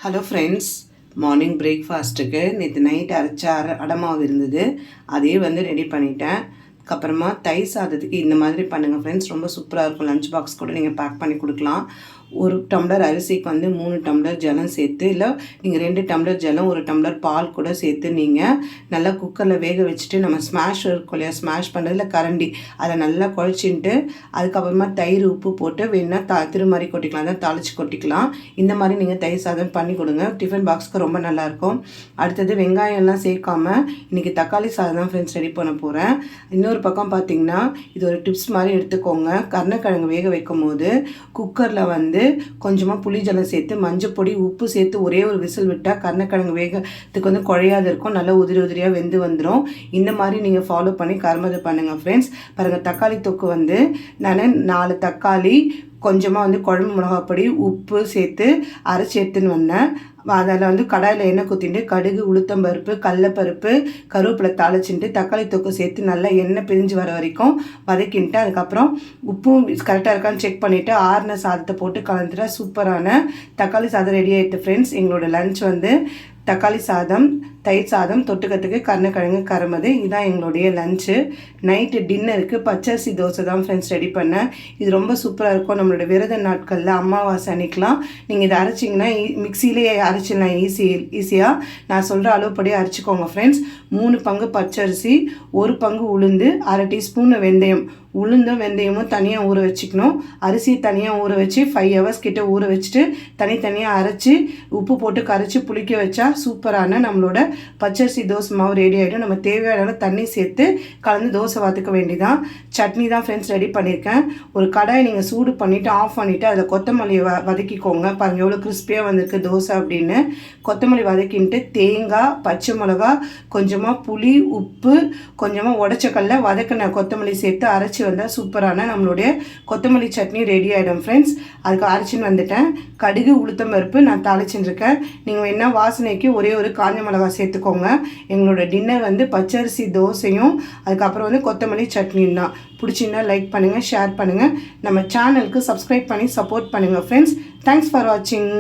Hello friends, morning பிரேக்ஃபாஸ்ட்டுக்கு நேற்று night அரைச்ச அடமாவு இருந்தது. அதே ரெடி பண்ணிட்டேன். அதுக்கப்புறமா தயிர் சாதத்துக்கு இந்த மாதிரி பண்ணுங்கள் ஃப்ரெண்ட்ஸ், ரொம்ப சூப்பராக இருக்கும். லஞ்ச் பாக்ஸ் கூட நீங்கள் பேக் பண்ணி கொடுக்கலாம். 1 டம்ளர் அரிசிக்கு 3 டம்ளர் ஜலம் சேர்த்து, இல்லை நீங்கள் 2 டம்ளர் ஜலம் 1 டம்ளர் பால் கூட சேர்த்து நீங்கள் நல்லா குக்கரில் வேக வச்சுட்டு, நம்ம ஸ்மாஷ் இருக்கும் இல்லையா, ஸ்மாஷ் பண்ணுறதுல கரண்டி அதை நல்லா குழச்சின்ட்டு, அதுக்கப்புறமா தயிர் உப்பு போட்டு வேணால் திருமாதிரி கொட்டிக்கலாம், தான் தாளித்து கொட்டிக்கலாம். இந்த மாதிரி நீங்கள் தயிர் சாதம் பண்ணி கொடுங்க, டிஃபன் பாக்ஸ்க்கு ரொம்ப நல்லாயிருக்கும். அடுத்தது வெங்காயம் எல்லாம் சேர்க்காம இன்றைக்கி தக்காளி சாதம் தான் ஃப்ரெண்ட்ஸ் ரெடி பண்ண போகிறேன். இன்னொரு பக்கம் பார்த்திங்கன்னா, இது ஒரு டிப்ஸ் மாதிரி எடுத்துக்கோங்க. கருணக்கிழங்கு வேக வைக்கும் போது குக்கரில் கொஞ்சமாக புளி ஜலம் சேர்த்து மஞ்சள் பொடி உப்பு சேர்த்து ஒரே ஒரு விசில் விட்டால் கருணக்கிழங்கு வேகத்துக்கு குழையாது இருக்கும், நல்லா உதிரி உதிரியாக வெந்து வந்துடும். இந்த மாதிரி நீங்கள் ஃபாலோ பண்ணி கருமதை பண்ணுங்கள் ஃப்ரெண்ட்ஸ். பாருங்கள், தக்காளி தொக்கு நான் 4 தக்காளி கொஞ்சமாக குழம்பு மிளகாப்பொடி உப்பு சேர்த்து அரைச்சி எடுத்துன்னு வந்தேன். அதில் கடாயில் எண்ணெய் ஊற்றிட்டு கடுகு உளுத்தம்பருப்பு கடலைப்பருப்பு கருவேப்பிலை தாளிச்சுட்டு தக்காளி தொக்கு சேர்த்து நல்லா எண்ணெய் பிரிஞ்சு வர வரைக்கும் வதக்கின்ட்டு, அதுக்கப்புறம் உப்பும் கரெக்டாக இருக்கான்னு செக் பண்ணிவிட்டு ஆறுன சாதத்தை போட்டு கலந்துட்டா சூப்பரான தக்காளி சாதம் ரெடி ஆகிடுது ஃப்ரெண்ட்ஸ். எங்களோட லஞ்ச் தக்காளி சாதம், தயிர் சாதம், தொட்டுக்கிறதுக்கு கருணக்கிழங்கு கருமது. இதுதான் எங்களுடைய லஞ்சு. நைட்டு டின்னருக்கு பச்சரிசி தோசை தான் ஃப்ரெண்ட்ஸ் ரெடி பண்ணேன். இது ரொம்ப சூப்பராக இருக்கும். நம்மளோட விரத நாட்களில் அமாவாசை அன்னைக்கெலாம் நீங்கள் இதை அரைச்சிங்கன்னா மிக்சியிலேயே அரைச்சிடலாம் ஈஸியாக. நான் சொல்கிற அளவுப்படி அரைச்சிக்கோங்க ஃப்ரெண்ட்ஸ். 3 பங்கு பச்சரிசி, 1 பங்கு உளுந்து, 1/2 டீஸ்பூன் வெந்தயம். உளுந்தும் வெந்தயமும் தனியாக ஊற வச்சுக்கணும். அரிசி தனியாக ஊற வச்சு 5 ஹவர்ஸ் கிட்ட ஊற வச்சுட்டு தனித்தனியாக அரைச்சி உப்பு போட்டு கரைச்சி புளிக்க வச்சா சூப்பரான நம்மளோட பச்சரிசி தோசை மாவு ரெடி ஆகிடும். நம்ம தேவையான தண்ணி சேர்த்து கலந்து தோசை வாத்துக்க வேண்டிதான். சட்னி தான் ஃப்ரெண்ட்ஸ் ரெடி பண்ணியிருக்கேன். ஒரு கடாயை நீங்கள் சூடு பண்ணிவிட்டு ஆஃப் பண்ணிவிட்டு அதில் கொத்தமல்லியை வதக்கிக்கோங்க. பாருங்கள் எவ்வளோ கிறிஸ்பியாக வந்திருக்கு தோசை அப்படின்னு. கொத்தமல்லி வதக்கின்ட்டு தேங்காய், பச்சை மிளகா, கொஞ்சமாக புளி, உப்பு, கொஞ்சமாக உடச்சக்கல்ல வதக்கின கொத்தமல்லி சேர்த்து அரைச்சி வந்தால் சூப்பரான நம்மளுடைய கொத்தமல்லி சட்னி ரெடி ஆகிடும் ஃப்ரெண்ட்ஸ். அதுக்கு அரைச்சின்னு வந்துட்டேன். கடுகு உளுத்தம் பருப்பு நான் தாளிச்சுட்டுருக்கேன். நீங்கள் என்ன வாசனைக்கு ஒரே ஒரு காஞ்ச மிளகா சேர்த்துக்கோங்க. எங்களோட டின்னர் பச்சரிசி தோசையும் அதுக்கப்புறம் கொத்தமல்லி சட்னியும் தான். பிடிச்சிங்கன்னா லைக் பண்ணுங்கள், ஷேர் பண்ணுங்கள், நம்ம சேனலுக்கு சப்ஸ்கிரைப் பண்ணி சப்போர்ட் பண்ணுங்கள் ஃப்ரெண்ட்ஸ். தேங்க்ஸ் ஃபார் வாட்சிங்.